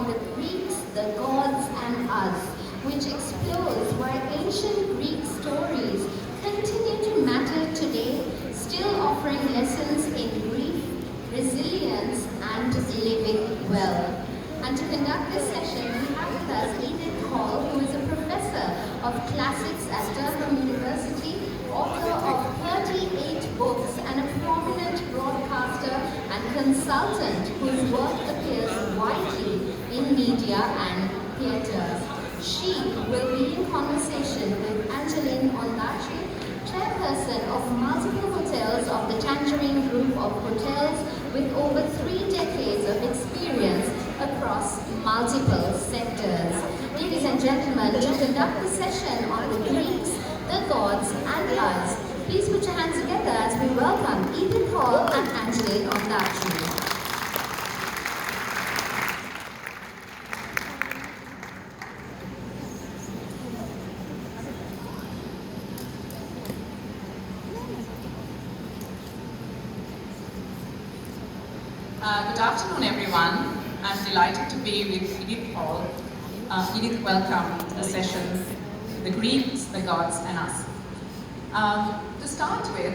on the Greeks, the gods and us, which explores why ancient Greek stories continue to matter today, still offering lessons in grief, resilience and living well. And to conduct this session, we have with us Edith Hall, who is a professor of classics at Durham University, author of 38 books, and a prominent broadcaster and consultant whose work appears widely in media and theatre. She will be in conversation with Angeline Ondaatjie, Chairperson of multiple hotels of the Tangerine Group of Hotels, with over 3 decades of experience across multiple sectors. Ladies and gentlemen, to conduct the session on the Greeks, the gods and us, please put your hands together as we welcome Edith Hall and Angeline Ondaatjie. Good afternoon, everyone. I'm delighted to be with Edith Hall. Edith, welcome to the session, The Greeks, the Gods and Us. To start with,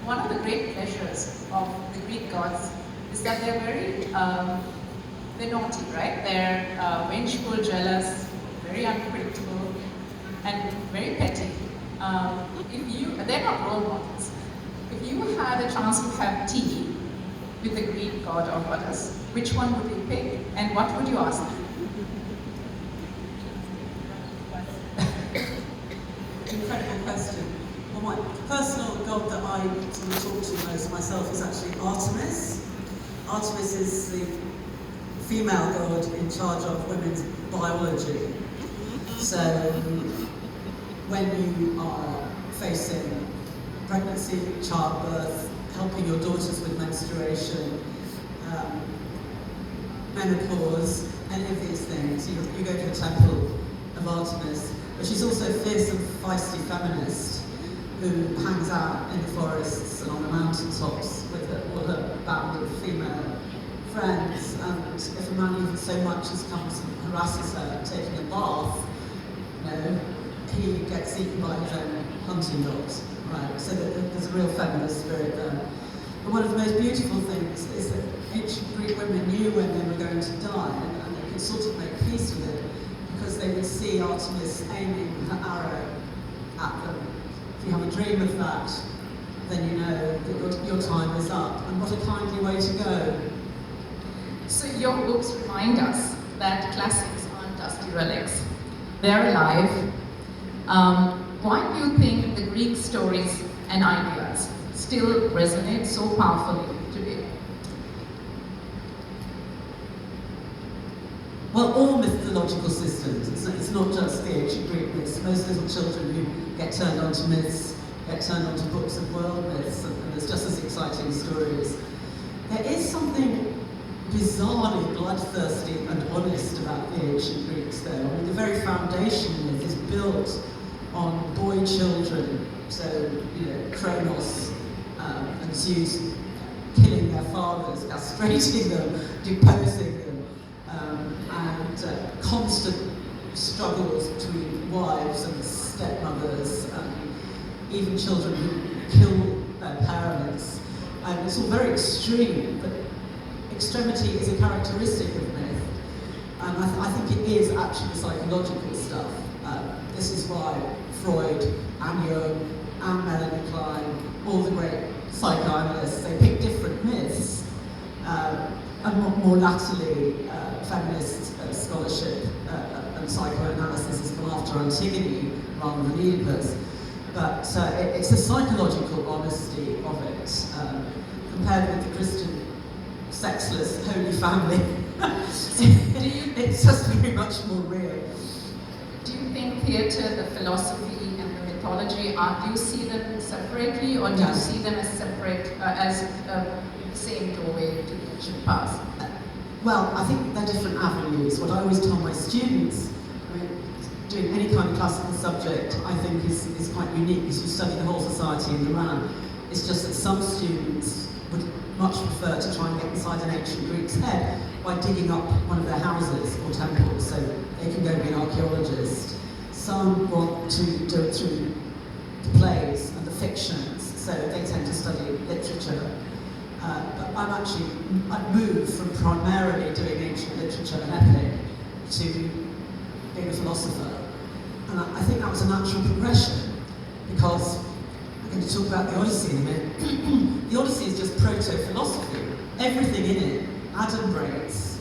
one of the great pleasures of the Greek gods is that they're they're naughty, right? They're vengeful, jealous, very unpredictable, and very petty. They're not role models. If you had a chance to have tea with the Greek god or goddess, which one would you pick, and what would you ask them? Incredible question. Well, my personal god that I sort of talk to most myself is actually Artemis. Artemis is the female god in charge of women's biology. So when you are facing pregnancy, childbirth, helping your daughters with menstruation, menopause, any of these things, you go to the temple of Artemis. But she's also a fierce and feisty feminist who hangs out in the forests and on the mountaintops with all her band of female friends. And if a man even so much as comes and harasses her taking a bath, he gets eaten by his own hunting dogs. Right, so there's a real feminist spirit there. But one of the most beautiful things is that ancient Greek women knew when they were going to die, and they could sort of make peace with it, because they would see Artemis aiming her arrow at them. If you have a dream of that, then you know that your time is up. And what a kindly way to go. So your books remind us that classics aren't dusty relics. They're alive. Why do you think the Greek stories and ideas still resonate so powerfully today? Well, all mythological systems, it's not just the ancient Greek myths. Most little children who get turned onto myths get turned onto books of world myths, and there's just as exciting stories. There is something bizarrely bloodthirsty and honest about the ancient Greeks, though. I mean, the very foundation myth is built on boy children, so, Kronos and Zeus killing their fathers, castrating them, deposing them, and constant struggles between wives and stepmothers, and even children who kill their parents. And it's all very extreme, but extremity is a characteristic of myth. And I think it is actually psychological stuff. This is why Freud and Jung and Melanie Klein, all the great psychoanalysts, they pick different myths. And more latterly, feminist scholarship and psychoanalysis has come after Antigone rather than Oedipus. But it's the psychological honesty of it, compared with the Christian sexless Holy Family. It's just very much more real. Do you think theatre, the philosophy, and the mythology, do you see them separately, or do you see them as separate, as the same doorway to the ancient past? Well, I think they're different avenues. What I always tell my students, doing any kind of classical subject, I think is quite unique, because you study the whole society in the round. It's just that some students would much prefer to try and get inside an ancient Greek's head, by digging up one of their houses or temples so they can go be an archaeologist. Some want to do it through the plays and the fictions, so they tend to study literature. But I've moved from primarily doing ancient literature and epic to being a philosopher. And I think that was a natural progression, because I'm going to talk about the Odyssey in a minute. The Odyssey is just proto-philosophy. Everything in it adumbrates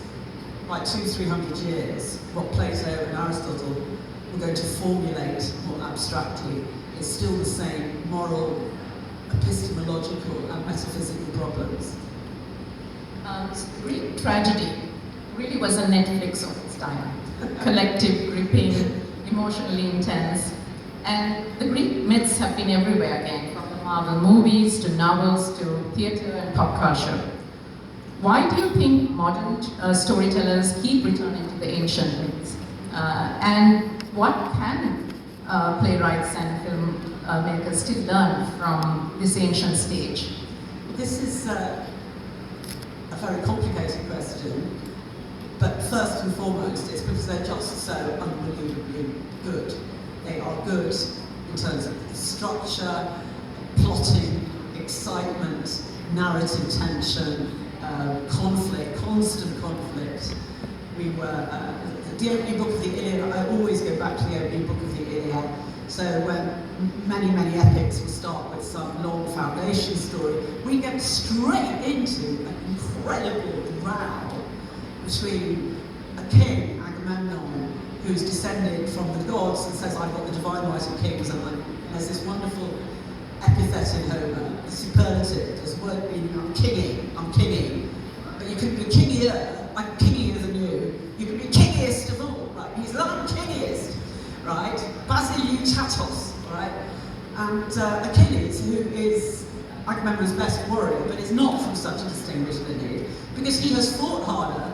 by 200-300 years what Plato and Aristotle were going to formulate more abstractly. It's still the same moral, epistemological and metaphysical problems. Greek tragedy really was a Netflix of its time. Collective, gripping, emotionally intense. And the Greek myths have been everywhere again, from the Marvel movies to novels to theatre and pop culture. Why do you think modern storytellers keep returning to the ancient myths? And what can playwrights and filmmakers still learn from this ancient stage? This is a very complicated question, but first and foremost, it's because they're just so unbelievably good. They are good in terms of structure, plotting, excitement, narrative tension, conflict, constant conflict. We were, the opening book of the Iliad, I always go back to the opening book of the Iliad. So when many epics will start with some long foundation story, we get straight into an incredible row between a king, Agamemnon, who's descended from the gods and says, I've got the divine right of kings, and there's this wonderful epithet in Homer, the superlative, there's word meaning I'm kinging, but you can be kingier, I'm kingier than you can be kingiest of all, right? He's like, I'm kingiest, right? Basilou Chatos, right? And Achilles, who is Agamemnon's best warrior, but is not from such a distinguished lineage, because he has fought harder,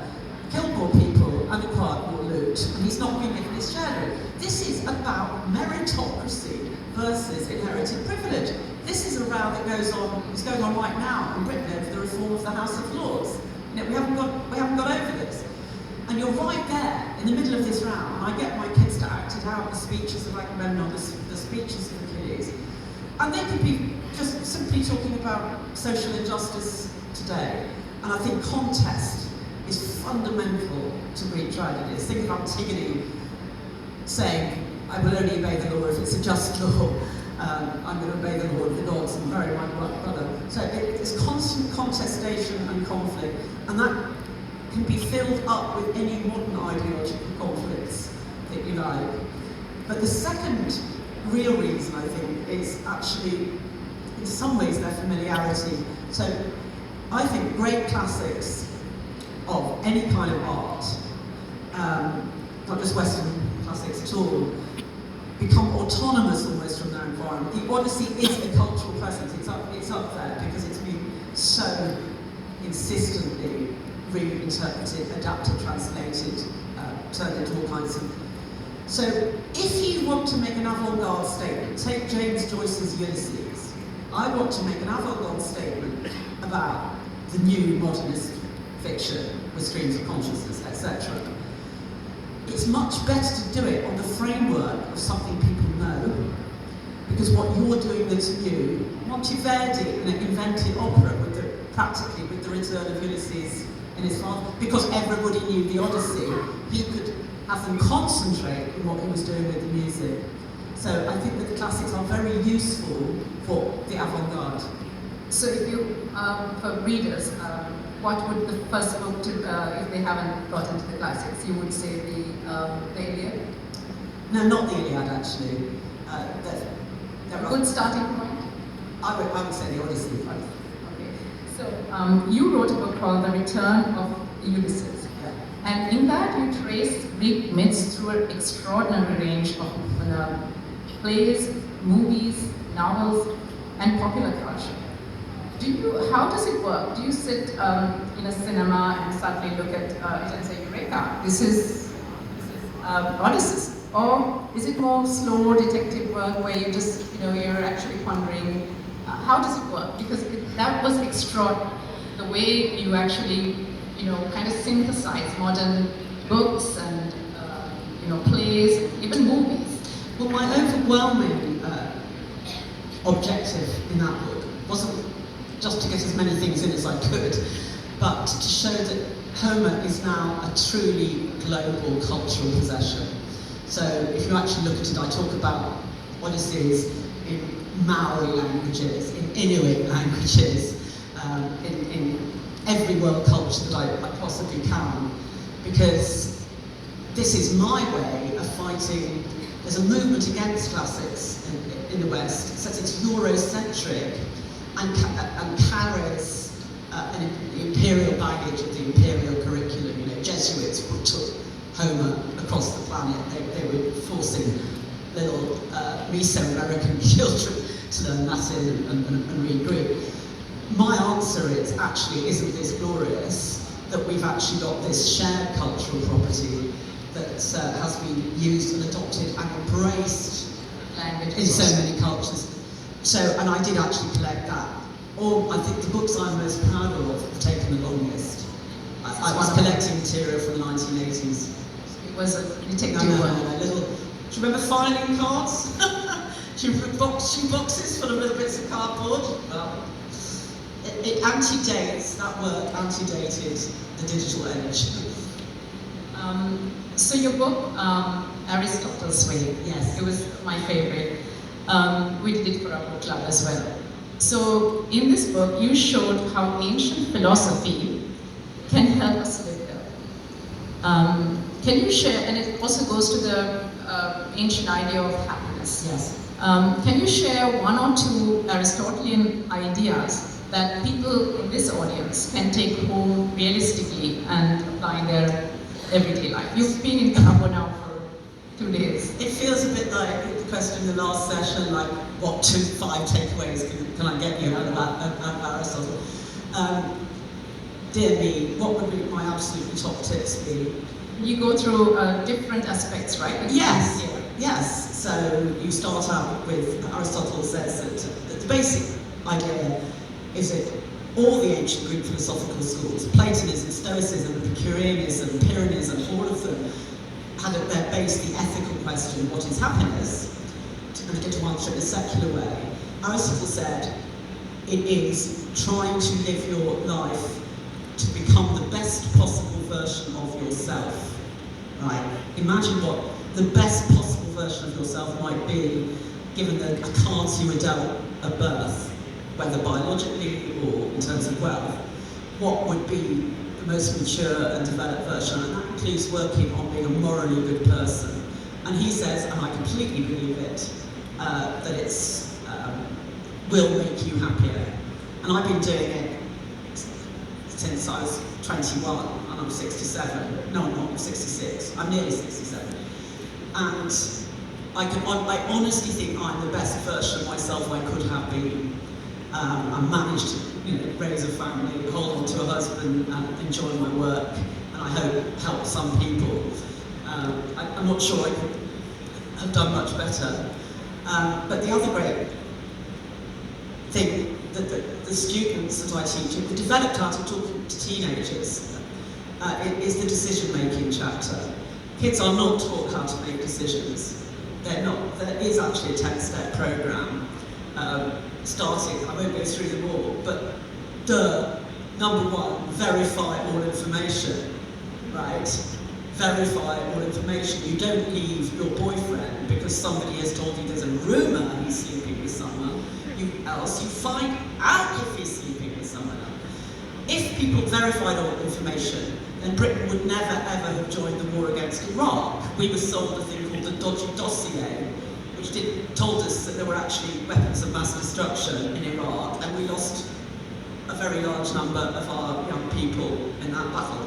killed more people, and acquired more loot, and he's not been given his share. This is about meritocracy versus inherited privilege. This is a row that is going on right now in Britain over the reform of the House of Lords. You know, we haven't got over this. And you're right there, in the middle of this row, and I get my kids to act it out, the speeches of Agamemnon, the speeches of Achilles. And they could be just simply talking about social injustice today. And I think contest is fundamental to Greek tragedies. Think of Antigone saying, I will only obey the law if it's a just law. I'm going to obey the law of the gods and marry my brother. So it's constant contestation and conflict, and that can be filled up with any modern ideological conflicts that you like. But the second real reason, I think, is actually, in some ways, their familiarity. So I think great classics of any kind of art, not just Western classics at all, become autonomous almost from their environment. The Odyssey is a cultural presence. It's up there because it's been so insistently reinterpreted, adapted, translated, turned into all kinds of... So if you want to make an avant-garde statement, take James Joyce's Ulysses. I want to make an avant-garde statement about the new modernist fiction with streams of consciousness, etc. It's much better to do it on the framework of something people know, because what you're doing that's new, Monteverdi invented opera practically with the return of Ulysses in his father, because everybody knew the Odyssey, he could have them concentrate on what he was doing with the music. So I think that the classics are very useful for the avant-garde. So if you, for readers, what would the first book to, if they haven't got into the classics, you would say the Iliad? No, not the Iliad actually. Good starting point? I would say the Odyssey. Okay. So you wrote a book called The Return of Ulysses. Yeah. And in that you trace Greek myths through an extraordinary range of plays, movies, novels, and popular culture. How does it work? Do you sit in a cinema and suddenly look at it and say, Eureka, this is Odysseus? Or is it more slow detective work where you just, you're actually pondering, how does it work? Because that was extraordinary. The way you actually kind of synthesize modern books and plays, even movies. Well, my overwhelming objective in that book wasn't just to get as many things in as I could, but to show that Homer is now a truly global cultural possession. So if you actually look at it, I talk about Odysseus in Maori languages, in Inuit languages, in every world culture that I possibly can, because this is my way of fighting. There's a movement against classics in the West. It says it's Eurocentric and carries the imperial baggage of the imperial curriculum. Jesuits took Homer across the planet. They were forcing little Meso-American children to learn Latin and read Greek. My answer is, actually, isn't this glorious that we've actually got this shared cultural property that has been used and adopted and embraced in so many cultures. So, and I did actually collect that. I think the books I'm most proud of have taken the longest. I was collecting material from the 1980s. It was a detective work. Do you remember filing cards? Do you remember boxes full of little bits of cardboard? It antedates, that work antedated the digital age. So your book, Aristotle's Way, yes, it was my favorite. We did it for our book club as well. So in this book, you showed how ancient philosophy can help us live better. Can you share, and it also goes to the ancient idea of happiness. Yes. Can you share one or two Aristotelian ideas that people in this audience can take home realistically and apply in their everyday life? You've been in Cabo now for 2 days. It feels a bit like the question in the last session, like, what 5 takeaways can I get you out of Aristotle? Dear me, what would be my absolutely top tips be? You go through different aspects, right? Yes, yes. So you start out with, Aristotle says that the basic idea is that all the ancient Greek philosophical schools, Platonism, Stoicism, Epicureanism, Pyrrhonism, all of them had at their base the ethical question, what is happiness? And get to answer it in a secular way. Aristotle said it is trying to live your life to become the best possible version of yourself. Right? Imagine what the best possible version of yourself might be given the cards you were dealt at birth, whether biologically or in terms of wealth. What would be the most mature and developed version? And that includes working on being a morally good person. And he says, and I completely believe it, that it's will make you happier. And I've been doing it since I was 21, and I'm 67. No, I'm not, I'm 66. I'm nearly 67. And I honestly think I'm the best version of myself I could have been. I managed to raise a family, hold on to a husband, and enjoy my work, and I hope help some people. I'm not sure I could have done much better. But the other great thing that the students that I teach have developed out of talking to teenagers is the decision-making chapter. Kids are not taught how to make decisions. They're not. There is actually a 10-step program starting. I won't go through them all, but number 1, verify all information, right? Verify all information. You don't leave your boyfriend because somebody has told you there's a rumour he's sleeping with someone else. You find out if he's sleeping with someone else. If people verified all information, then Britain would never ever have joined the war against Iraq. We were sold a thing called the dodgy dossier, which told us that there were actually weapons of mass destruction in Iraq, and we lost a very large number of our young people in that battle.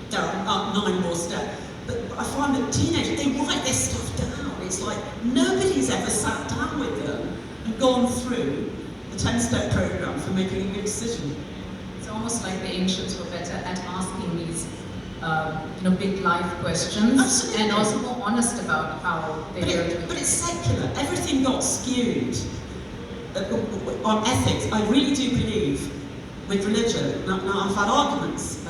There are 9 more steps. But I find that teenagers, they write this stuff down. It's like nobody's ever sat down with them and gone through the 10-step program for making a good decision. It's almost like the ancients were better at asking these big life questions. Absolutely. And also more honest about how they But it's secular. Everything got skewed on ethics. I really do believe with religion. Now I've had arguments.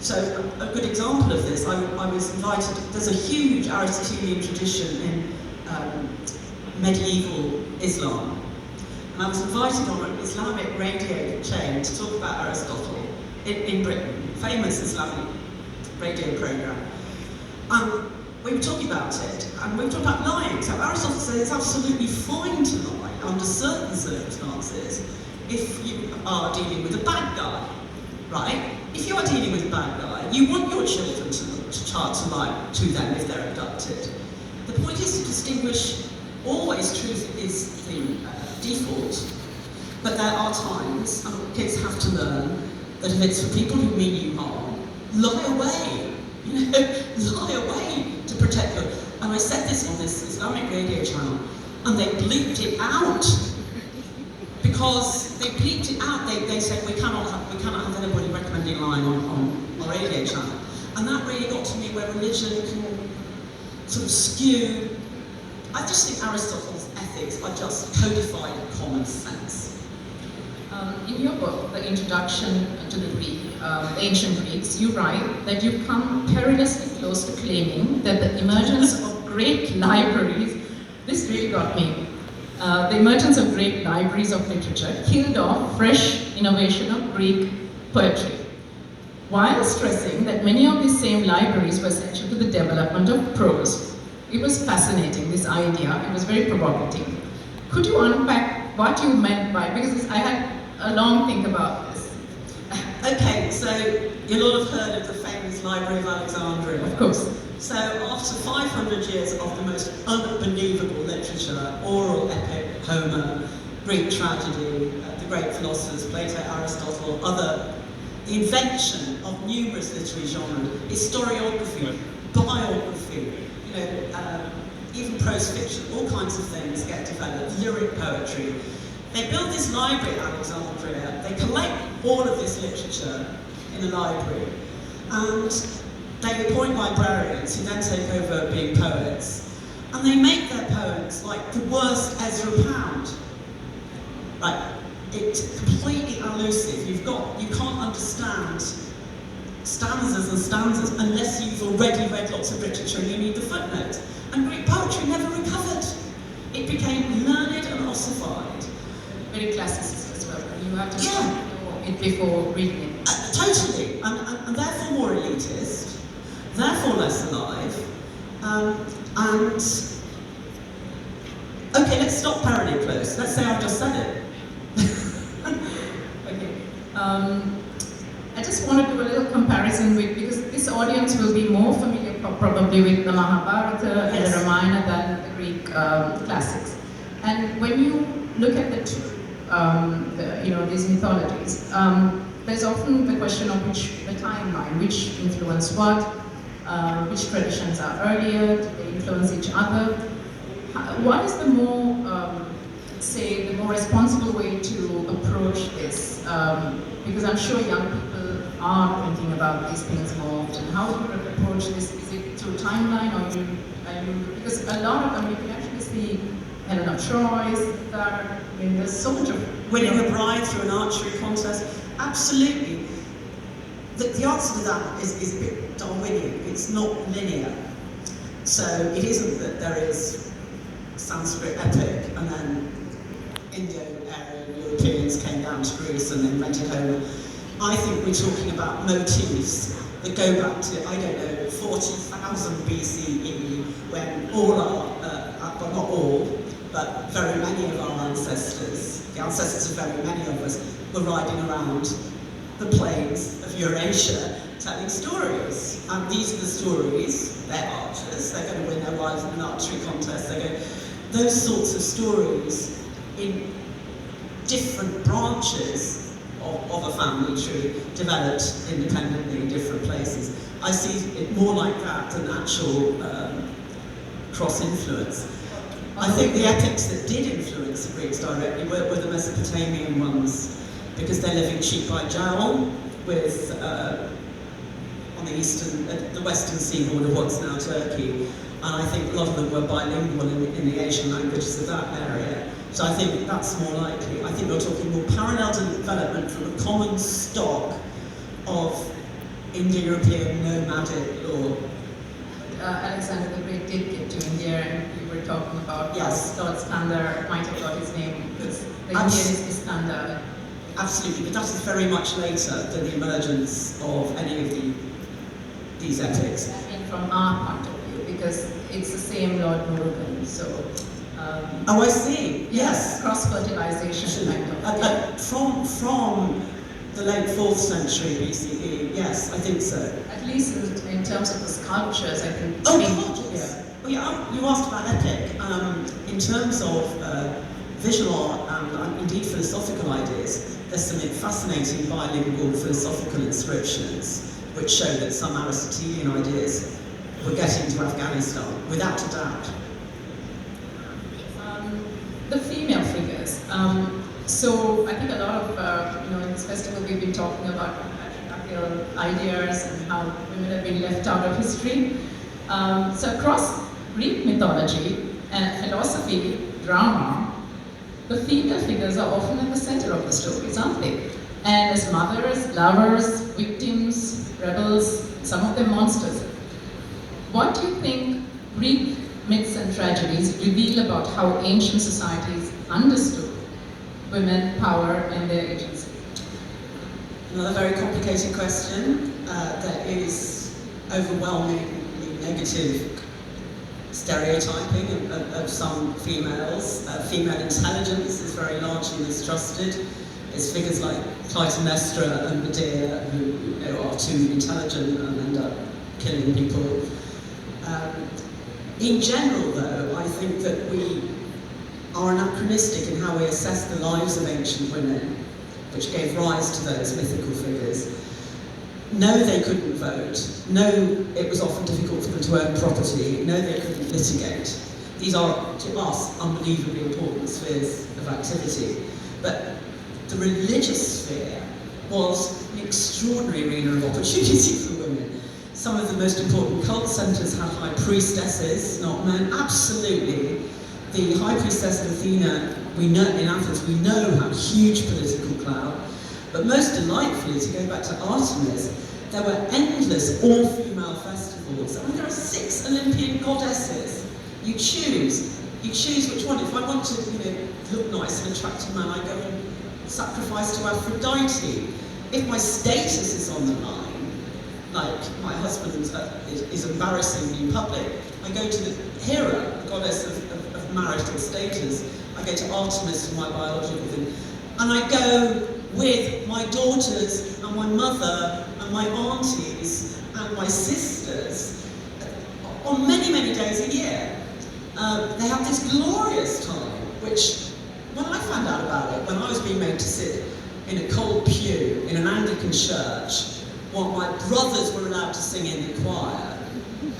So a good example of this, I was invited, there's a huge Aristotelian tradition in medieval Islam. And I was invited on an Islamic radio chain to talk about Aristotle in Britain, famous Islamic radio programme. And we were talking about it, and we were talking about lying. So Aristotle says it's absolutely fine to lie under certain circumstances if you are dealing with a bad guy, right? If you are dealing with a bad guy, you want your children to lie to them if they're abducted. The point is to distinguish, always truth is the default, but there are times, and kids have to learn, that if it's for people who mean you harm, lie away. Lie away to protect them. And I said this on this Islamic radio channel, and they bleeped it out. Because they bleeped it out, they said we cannot have anybody recommending lying on our radio channel. And that really got to me where religion can sort of skew. I just think Aristotle's ethics are just codified common sense. In your book, The Introduction to the Ancient Greeks, you write that you've come perilously close to claiming that the emergence of great libraries, this really got me, the emergence of great libraries of literature killed off fresh innovation of Greek poetry, while stressing that many of these same libraries were essential to the development of prose. It was fascinating, this idea. It was very provocative. Could you unpack what you meant by, because I had a long think about this. Okay, so you'll all have heard of the famous Library of Alexandria. Of course. So after 500 years of the most unbelievable literature, oral epic, Homer, Greek tragedy, the great philosophers, Plato, Aristotle, the invention of numerous literary genres, historiography, biography, even prose fiction, all kinds of things get developed, lyric poetry. They build this library at Alexandria, they collect all of this literature in a library, and they appoint librarians who then take over being poets, and they make their poems like the worst Ezra Pound. Like, it's completely elusive. You can't understand stanzas and stanzas unless you've already read lots of literature and you need the footnote. And Greek poetry never recovered. It became learned and ossified. Very classicist as well. You have to know it before reading it. Totally, and therefore more elitist, therefore less alive, and okay, let's stop periodicals. Let's say I've just said it. Okay. I just want to do a little comparison because this audience will be more familiar probably with the Mahabharata and the Ramayana than the Greek classics. And when you look at the two, these mythologies, there's often the question of the timeline, which influence what, which traditions are earlier, do they influence each other? What is the more, the more responsible way to approach this? Because I'm sure young people are thinking about these things more often. How do you approach this? Is it through timeline, or because a lot of them, you can actually see Helen of Troy, there's so much of... Winning a bride through an archery contest, absolutely. The answer to that is a bit Darwinian. It's not linear. So it isn't that there is Sanskrit epic and then Indo-Aryan Europeans came down to Greece and invented Homer. I think we're talking about motifs that go back to, 40,000 BCE, when all our, well not all, but very many of our ancestors, the ancestors of very many of us, were riding around the plains of Eurasia telling stories. And these are the stories, they're archers, they're going to win their wives in an archery contest, those sorts of stories in different branches of a family tree developed independently in different places. I see it more like that than actual cross-influence. I think the epics that did influence the Greeks directly were the Mesopotamian ones, because they're living cheek by jowl with, on the western seaboard of what's now Turkey, and I think a lot of them were bilingual in the Asian languages of that area. So I think that's more likely. I think we're talking more parallel development from a common stock of Indo-European nomadic law. Alexander the Great did get to India, and we were talking about Yes. how Lord Iskander might have got his name because the Indian is Iskander. Absolutely, but that is very much later than the emergence of any of these epics. I mean, from our point of view, because it's the same Lord Murugan, so. Oh, I see. Yes. Cross-fertilization kind of. From the late 4th century BCE, yes, I think so. At least in terms of the sculptures, I think. Oh, sculptures. Well, yeah, you asked about epic. In terms of visual art and indeed philosophical ideas, there's some fascinating bilingual philosophical inscriptions which show that some Aristotelian ideas were getting to Afghanistan, without a doubt. The female figures. So I think a lot of, in this festival we've been talking about patriarchal ideas and how women have been left out of history. So across Greek mythology and philosophy, drama, the female figures are often at the center of the stories, aren't they? And as mothers, lovers, victims, rebels, some of them monsters. What do you think Greek myths and tragedies reveal about how ancient societies understood women, power, and their agency? Another very complicated question. There is overwhelmingly negative stereotyping of some females. Female intelligence is very largely mistrusted. There's figures like Clytemnestra and Medea who are too intelligent and end up killing people. In general, though, I think that we are anachronistic in how we assess the lives of ancient women, which gave rise to those mythical figures. No, they couldn't vote. No, it was often difficult for them to own property. No, they couldn't litigate. These are, to us, unbelievably important spheres of activity. But the religious sphere was an extraordinary arena of opportunity for women. Some of the most important cult centres had high priestesses, not men. Absolutely. The high priestess of Athena, we know in Athens, we know had huge political clout. But most delightfully, to go back to Artemis, there were endless all-female festivals. I mean, there are 6 Olympian goddesses. You choose which one. If I want to, look nice and attractive man, I go and sacrifice to Aphrodite. If my status is on the line, like my husband is embarrassing me in public, I go to the Hera, the goddess of marital status. I go to Artemis for my biological thing. And I go with my daughters and my mother and my aunties and my sisters on many, many days a year. They have this glorious time, which, when I found out about it, when I was being made to sit in a cold pew in an Anglican church, while my brothers were allowed to sing in the choir,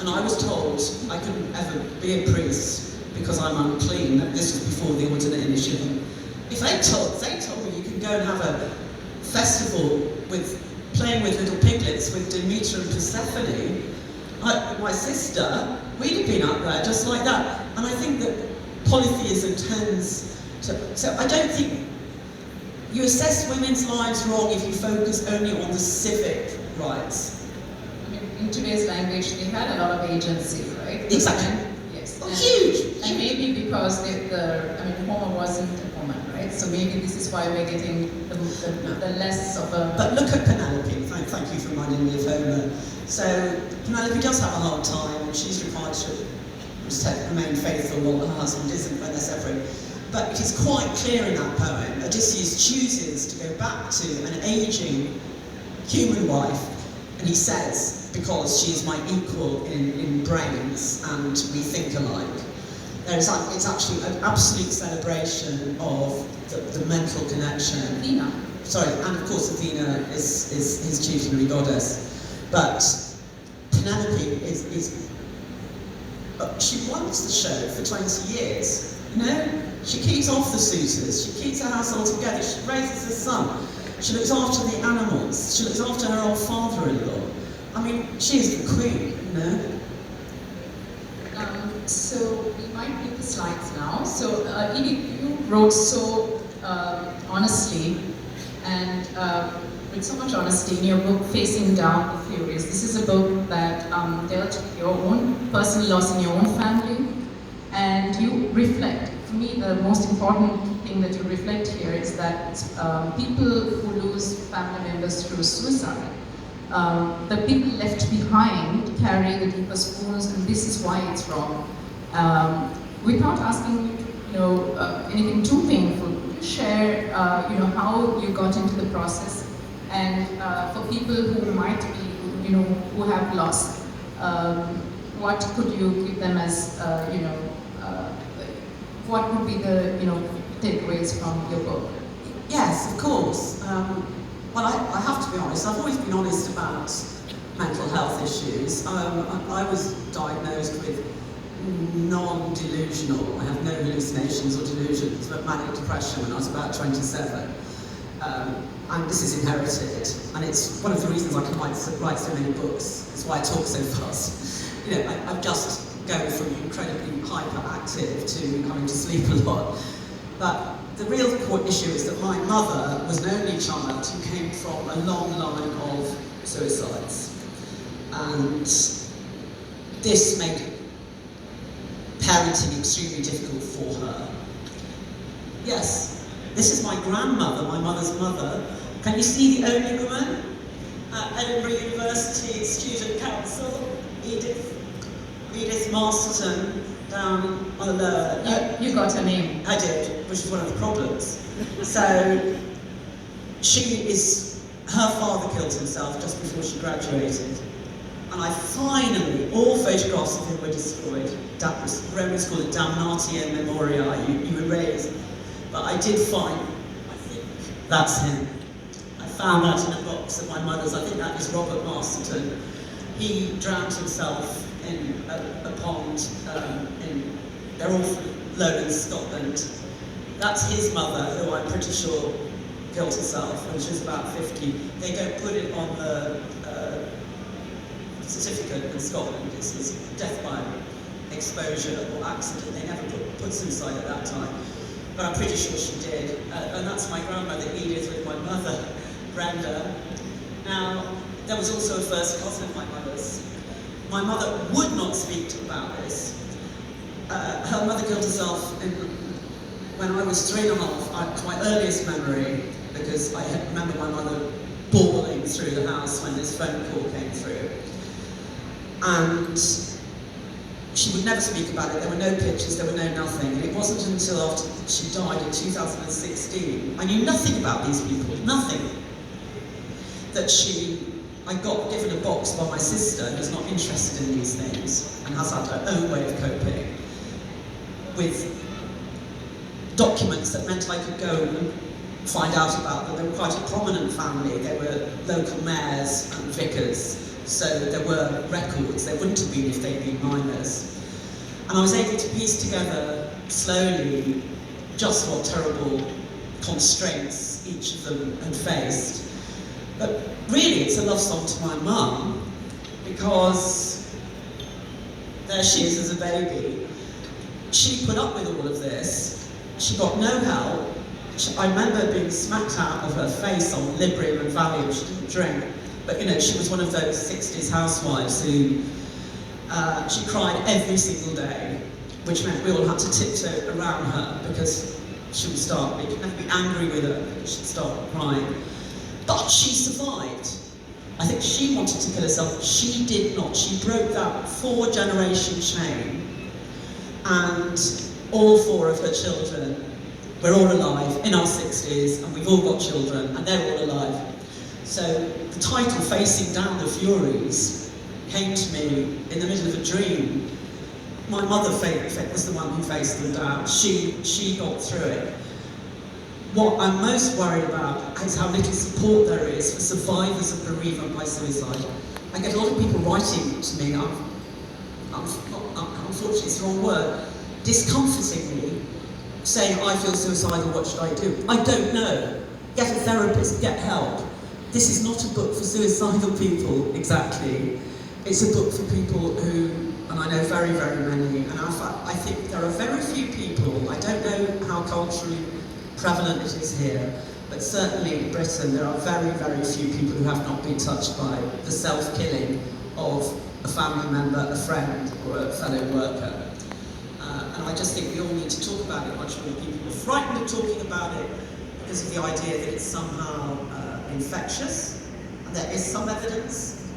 and I was told I couldn't ever be a priest because I'm unclean. This was before the ordinate initiative. If they told me you can go and have a festival with playing with little piglets with Demeter and Persephone, my sister, we'd have been up there just like that. And I think that polytheism tends to. So I don't think you assess women's lives wrong if you focus only on the civic rights. I mean, in today's language, they had a lot of agency, right? Exactly. Yes. Oh, huge. And maybe because Homer wasn't a woman, right? So maybe this is why we're getting the less of a... But look at Penelope. Thank you for reminding me of Homer. So Penelope does have a hard time, and she's required to remain faithful while her husband isn't when they're separate. But it is quite clear in that poem, Odysseus chooses to go back to an aging human wife, and he says, because she is my equal in brains and we think alike. It's actually an absolute celebration of the mental connection. Athena. Sorry, and of course Athena is his tutelary goddess. But Penelope she runs the show for 20 years. She keeps off the suitors, she keeps her household together, she raises her son, she looks after the animals, she looks after her old father-in-law. I mean, she is the queen, So we might read the slides now. So Edith, you wrote so honestly and with so much honesty in your book, Facing Down the Furies. This is a book that dealt with your own personal loss in your own family, and you reflect. For me, the most important thing that you reflect here is that people who lose family members through suicide, the people left behind carry the deepest wounds, and this is why it's wrong. Without asking anything too painful, share how you got into the process, and for people who might be, who have lost, what could you give them as, what would be the, takeaways from your book? Yes, of course. Well, I have to be honest. I've always been honest about mental health issues. I was diagnosed with non-delusional, I have no hallucinations or delusions, but manic depression when I was about 27. And this is inherited, and it's one of the reasons I can write so many books. It's why I talk so fast. I'm just going from incredibly hyperactive to having to sleep a lot. But the real core issue is that my mother was an only child who came from a long line of suicides. And this made parenting extremely difficult for her. Yes, this is my grandmother, my mother's mother. Can you see the only woman at Edinburgh University Student Council, Edith Masterton, down on the lower. You got her name. I did, which is one of the problems. So, her father killed himself just before she graduated. And all photographs of him were destroyed. Romans call it damnatio memoriae, you erase. But I did find, I think, that's him. I found that in a box of my mother's. I think that is Robert Masterton. He drowned himself in a pond they're all from Lowland, Scotland. That's his mother, who I'm pretty sure killed herself when she was about 50. They don't put it on the certificate in Scotland. It's death by exposure or accident. They never put suicide at that time. But I'm pretty sure she did. And that's my grandmother, Edith, with my mother, Brenda. Now, there was also a first cousin of my mother's. My mother would not speak about this. Her mother killed herself when I was 3.5. It's my earliest memory, because I remember my mother bawling through the house when this phone call came through. And she would never speak about it. There were no pictures, there were no nothing. And it wasn't until after she died in 2016, I knew nothing about these people, nothing, that I got given a box by my sister, who's not interested in these things and has had her own way of coping, with documents that meant I could go and find out about them. They were quite a prominent family. They were local mayors and vicars, so there were records. There wouldn't have been if they'd been minors. And I was able to piece together slowly just what terrible constraints each of them had faced. But really, it's a love song to my mum, because there she is as a baby. She put up with all of this. She got no help. I remember being smacked out of her face on Librium and Valium. She didn't drink. But she was one of those 60s housewives who, she cried every single day, which meant we all had to tiptoe around her, because she would start, we could never be angry with her, because she'd start crying. But she survived. I think she wanted to kill herself. She did not. She broke that 4-generation chain, and all 4 of her children, we're all alive in our 60s, and we've all got children, and they're all alive. So the title, Facing Down the Furies, came to me in the middle of a dream. My mother was the one who faced them down. She got through it. What I'm most worried about is how little support there is for survivors of bereavement by suicide. I get a lot of people writing to me, unfortunately it's the wrong word, discomfortingly, saying, I feel suicidal, what should I do? I don't know. Get a therapist, get help. This is not a book for suicidal people, exactly. It's a book for people who and I know very, very many, and I think there are very few people, I don't know how culturally prevalent it is here, but certainly in Britain there are very, very few people who have not been touched by the self-killing of a family member, a friend, or a fellow worker. And I just think we all need to talk about it much more. People are frightened of talking about it because of the idea that it's somehow infectious. And there is some evidence,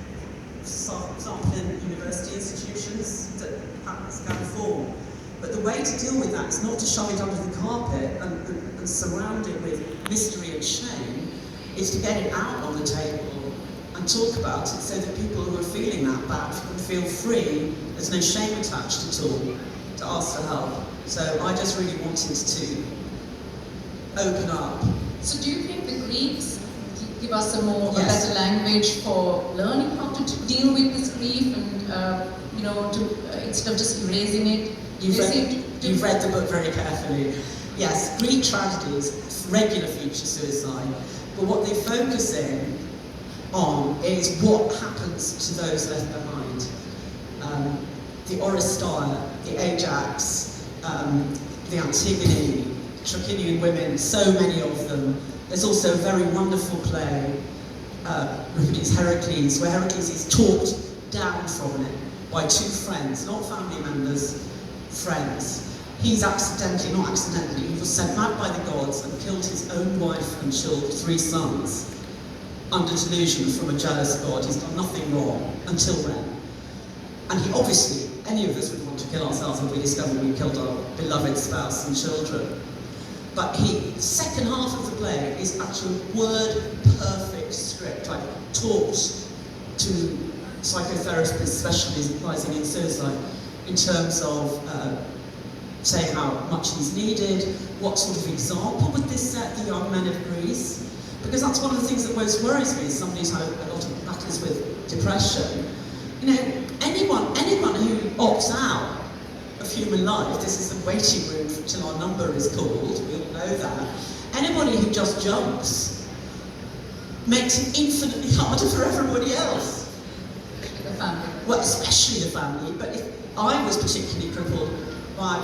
for example in university institutions, that patterns can form. But the way to deal with that is not to shove it under the carpet and surround it with mystery and shame, is to get it out on the table and talk about it so that people who are feeling that bad can feel free, there's no shame attached at all, to ask for help. So I just really wanted to open up. So do you think the Greeks give us a Yes. better language for learning how to deal with this grief and, instead of just erasing it? You've read the book very carefully. Yes, Greek tragedies regular feature suicide, but what they focus in on is what happens to those left behind. The Oresteia, the Ajax, the Antigone, Trachinian women, so many of them. There's also a very wonderful play, Heracles, where Heracles is talked down from it by two friends, not family members, friends. He's not accidentally, he was sent back by the gods and killed his own wife and children, 3 sons, under delusion from a jealous god. He's done nothing wrong until then. And he obviously, any of us would want to kill ourselves if we discovered we killed our beloved spouse and children. But the second half of the play is actually word-perfect script. I talked to psychotherapists specialising in suicide in terms of saying how much he's needed, what sort of example would this set the young men of Greece? Because that's one of the things that most worries me, is somebody who's had a lot of battles with depression. You know, anyone who opts out of human life, this is the waiting room till our number is called, we all know that. Anybody who just jumps makes it infinitely harder for everybody else. The family. Well, especially the family, but if I was particularly crippled by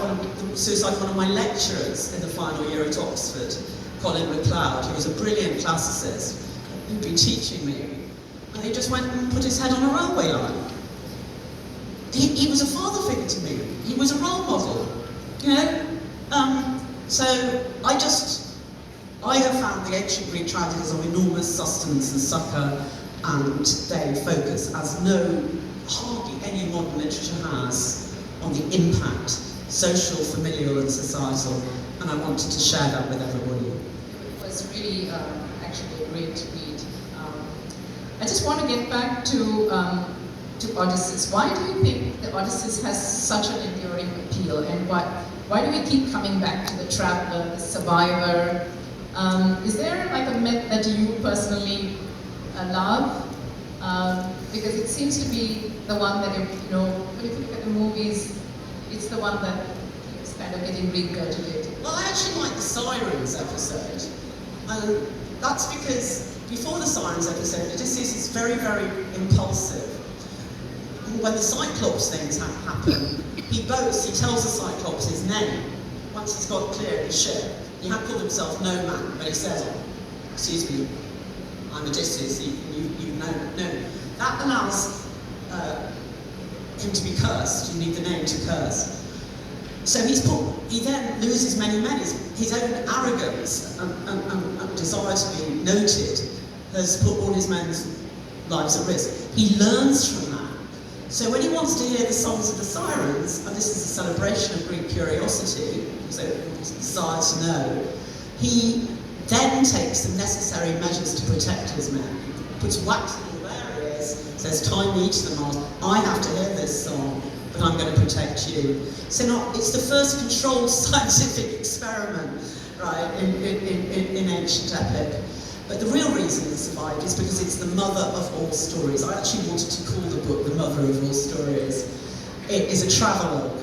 the suicide of one of my lecturers in the final year at Oxford, Colin MacLeod, who was a brilliant classicist, who'd been teaching me, and he just went and put his head on a railway line. He was a father figure to me. He was a role model, you know? So I have found the ancient Greek tragedies of enormous sustenance and succour, and they focus, as hardly any modern literature has, on the impact, social, familial and societal, and I wanted to share that with everybody. It was really actually a great read. I just want to get back to Odysseus. Why do you think that Odysseus has such an enduring appeal, and why do we keep coming back to the traveler, the survivor? Is there like a myth that you personally love? Because it seems to be the one that, when you look at the movies, it's the one that is kind of getting regurgitated. Well, I actually like the Sirens episode. And that's because before the Sirens episode, Odysseus is very, very impulsive. When the Cyclops things happen, he boasts, he tells the Cyclops his name. Once he's got clear of his ship, he had called himself No Man, but he says, excuse me, I'm Odysseus, you know. That allows him to be cursed. You need the name to curse. So he then loses many men. His own arrogance and desire to be noted has put all his men's lives at risk. He learns from that. So when he wants to hear the songs of the Sirens, and this is a celebration of Greek curiosity, so desire to know, he then takes the necessary measures to protect his men. He puts wax in all their ears, says, tie me to the mast, I have to hear this song, but I'm going to protect you. So it's the first controlled scientific experiment, right, in ancient epic. But the real reason it survived is because it's the mother of all stories. I actually wanted to call the book The Mother of All Stories. It is a travelogue.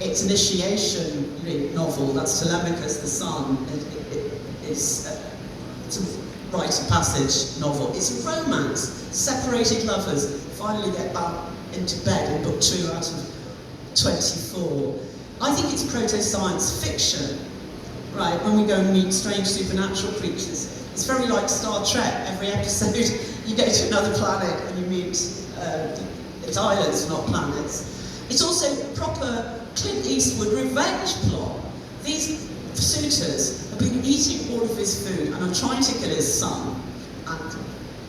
It's an initiation novel. That's Telemachus, the son. It's a rite of passage novel. It's a romance. Separated lovers finally get back into bed in book 2 out of 24. I think it's proto-science fiction, right? When we go and meet strange supernatural creatures, it's very like Star Trek. Every episode, you go to another planet and you meet it's islands, not planets. It's also a proper Clint Eastwood revenge plot. These suitors have been eating all of his food and are trying to kill his son and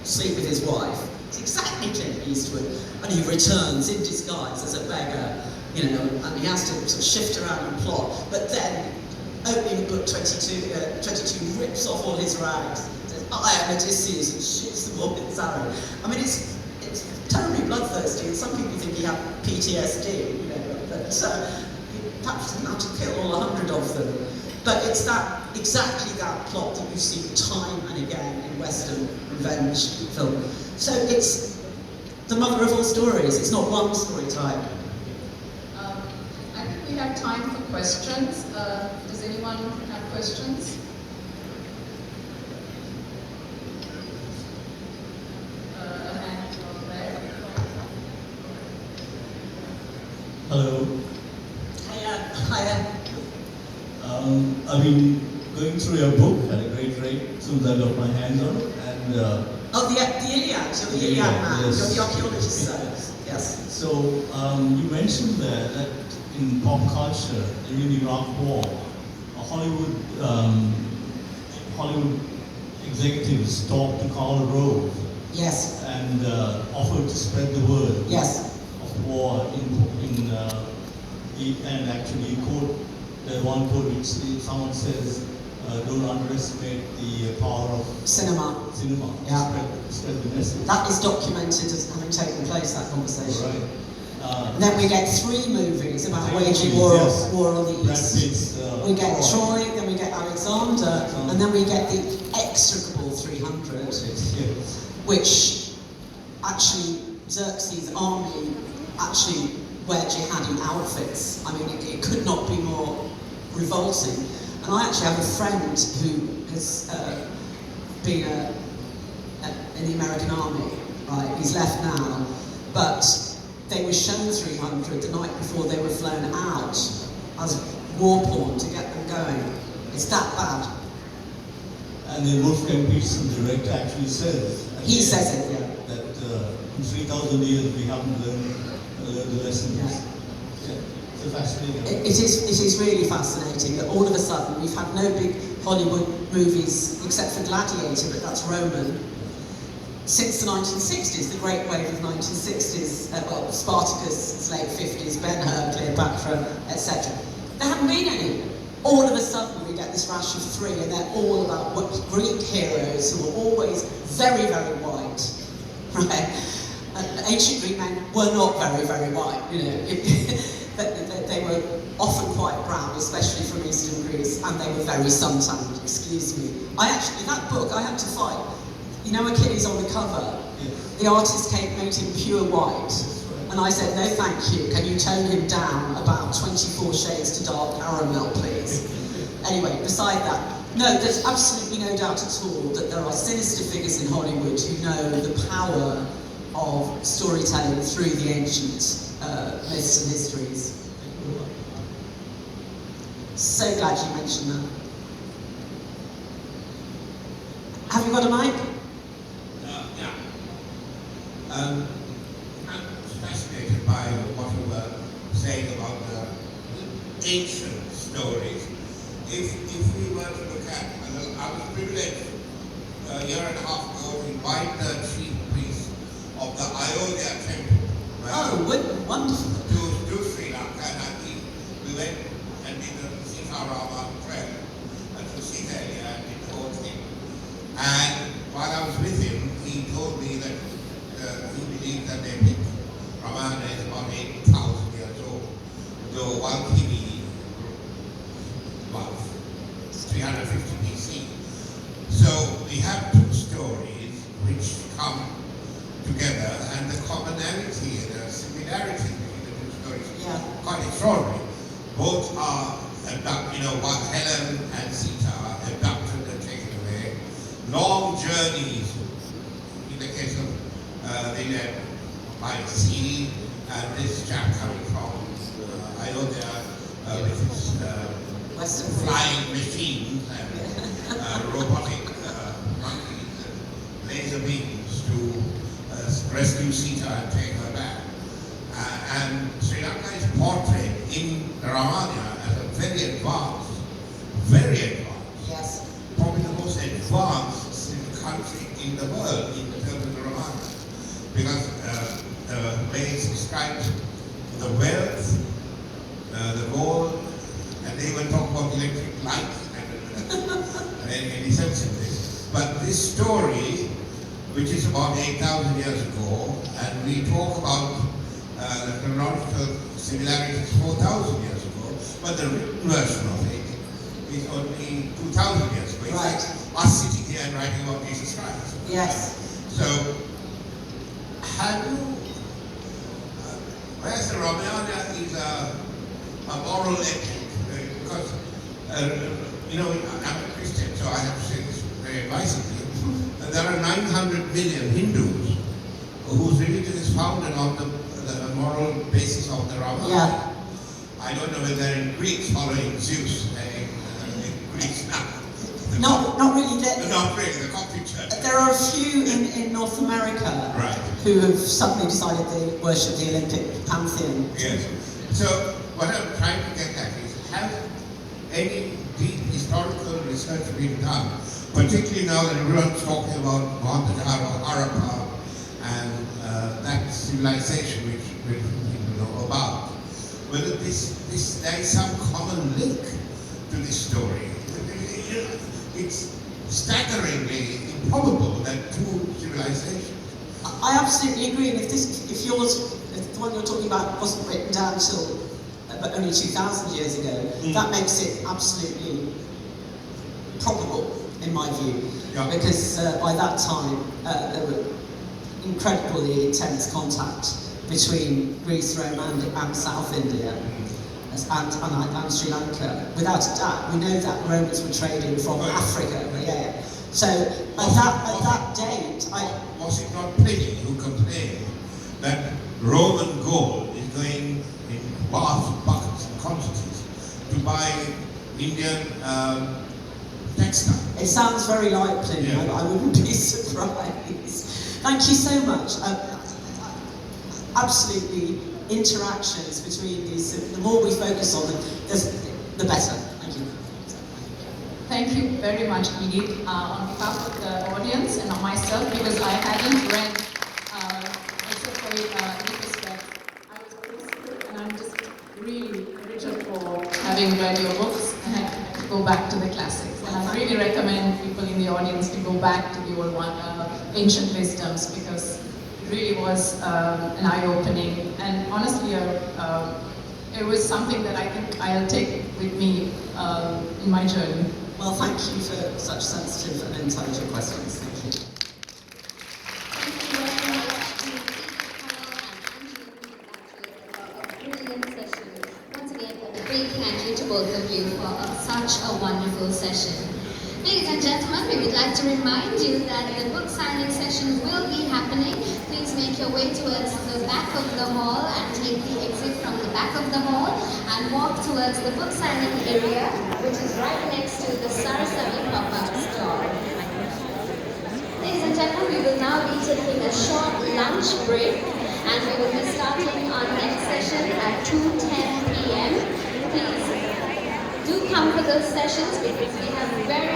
sleep with his wife. It's exactly Clint Eastwood. And he returns in disguise as a beggar, you know, and he has to sort of shift around and plot. But then, opening book 22 rips off all his rags, says, I am Odysseus, and shoots them all with his arrow. I mean, it's terribly bloodthirsty, and some people think he had PTSD, you know, but he perhaps didn't have to kill all 100 of them. But it's exactly that plot that you see time and again in Western revenge film. So it's the mother of all stories. It's not one story type. I think we have time for questions. Does anyone have questions? A hand on there. Hello. Hiya. I've been going through your book at a great rate as soon as I got my hands on it, and the Iliad. You're the Iliad man. Yes. You're the archaeologist, so yes. So you mentioned there that in pop culture during the Iraq War, Hollywood executives talked to Karl Rove. Yes. And offered to spread the word. Yes. Of war and actually quote. The one quote which someone says, don't underestimate the power of cinema. Yeah. To spread the message. That is documented as having taken place, that conversation. Right. And then we get 3 movies about waging war on the East. We get Troy, then we get Alexander, and then we get the execrable 300, which actually Xerxes' army actually wear jihadi outfits. I mean, it could not be more revolting. And I actually have a friend who has been in the American Army, right? He's left now, but they were shown 300 the night before they were flown out as war porn to get them going. It's that bad. And then Wolfgang Peterson, the director, actually says... He says it, yeah. That in 3,000 years we haven't learned the lessons. Yeah. So fascinating. It is really fascinating that all of a sudden we've had no big Hollywood movies except for Gladiator, but that's Roman. Since the 1960s, the great wave of 1960s, Spartacus, late 50s, Ben-Hur, Cleopatra, etc. There haven't been any. All of a sudden we get this rash of 3 and they're all about Greek heroes who are always very, very white, right? Ancient Greek men were not very, very white, you know. They were often quite brown, especially from Eastern Greece, and they were very suntanned, excuse me. In that book, I had to fight. You know Achilles on the cover? The artist made him pure white. And I said, no thank you, can you tone him down about 24 shades to dark caramel, please? Anyway, beside that, no, there's absolutely no doubt at all that there are sinister figures in Hollywood who know the power of storytelling through the ancient myths and histories. So glad you mentioned that. Have you got a mic? Yeah. I'm fascinated by what you were saying about the ancient stories. If we were to look at, I was privileged a year and a half ago to invite the chief priest of the Ayodhya temple. Wonderful. To Sri Lanka, and we went and did the Sita Rama prayer to Sita and did the whole thing. And while I was with him, he told me that he believes that the epic Ramayana is about 8,000 years old, though one TV was 350 BC. So we have 2 stories which come together, and the commonality and the similarity between the 2 stories is quite extraordinary. Both are one Helen and Sita abducted and taken away. Long journeys, in the case of by sea, and this chap coming from, I know they are with his flying machines and robotic monkeys and laser beams to rescue Sita and take her back. And Sri Lanka is portrayed in Ramayana as a very advanced, Yes. probably the most advanced country in the world in terms of the Ramayana. Because the way it's described, the wealth, the gold, and they even talk about electric light. Any sense in this. But this story, which is about 8,000 years ago, and we talk about the chronological similarities 4,000 years ago, but the written version of it is only 2,000 years ago. It's Right. like us sitting here and writing about Jesus Christ. Yes. So, have you, whereas the Ramayana is a moral ethic, because, you know, I'm a Christian, so I have to say this very advisably. There are 900 million Hindus whose religion is founded on the moral basis of the Ramayana. Yeah. I don't know whether in Greeks following Zeus, in Greece now. Not really. Not really, the Coptic Church. There are a few in North America Right. who have suddenly decided they worship the Olympic pantheon. Yes. So what I'm trying to get at is, have any deep historical research been done, particularly now that everyone's talking about Mohenjo-daro, Harappa, and that civilization which people know about, whether there is some common link to this story. It's staggeringly improbable that two civilizations. I absolutely agree. And if the one you're talking about wasn't written down until only 2,000 years ago, that makes it absolutely probable, in my view. Yeah. Because by that time, there were incredibly intense contact between Greece, Rome, and South India, and Sri Lanka. Without a doubt, we know that Romans were trading from Africa. Yeah. So at that date, was it not Pliny who complained that Roman gold is going in vast buckets and quantities to buy Indian textile? It sounds very like Pliny. Yeah. I wouldn't be surprised. Thank you so much. Absolutely, interactions between these, the more we focus on them, the better. Thank you. Thank you very much, Edith, on behalf of the audience and on myself, because I hadn't read, except for Edith's work. I was principled, and I'm just really richer for having read your books and to go back to the classics. And I really recommend people in the audience to go back to the old one, ancient wisdoms, because it really was an eye-opening, and honestly, it was something that I think I'll take with me in my journey. Well, thank you for such sensitive and intelligent questions. Thank you. Thank you very much to Edith Hall and Angeline Ondaatjie for a brilliant session. Once again, a big thank you to both of you for such a wonderful session. Ladies and gentlemen, we would like to remind you that the book signing session will be happening. Please make your way towards the back of the hall and take the exit from the back of the hall and walk towards the book signing area, which is right next to the Saraswati pop-up store. Ladies and gentlemen, we will now be taking a short lunch break, and we will be starting our next session at 2:10 p.m. Please do come for those sessions, because we have very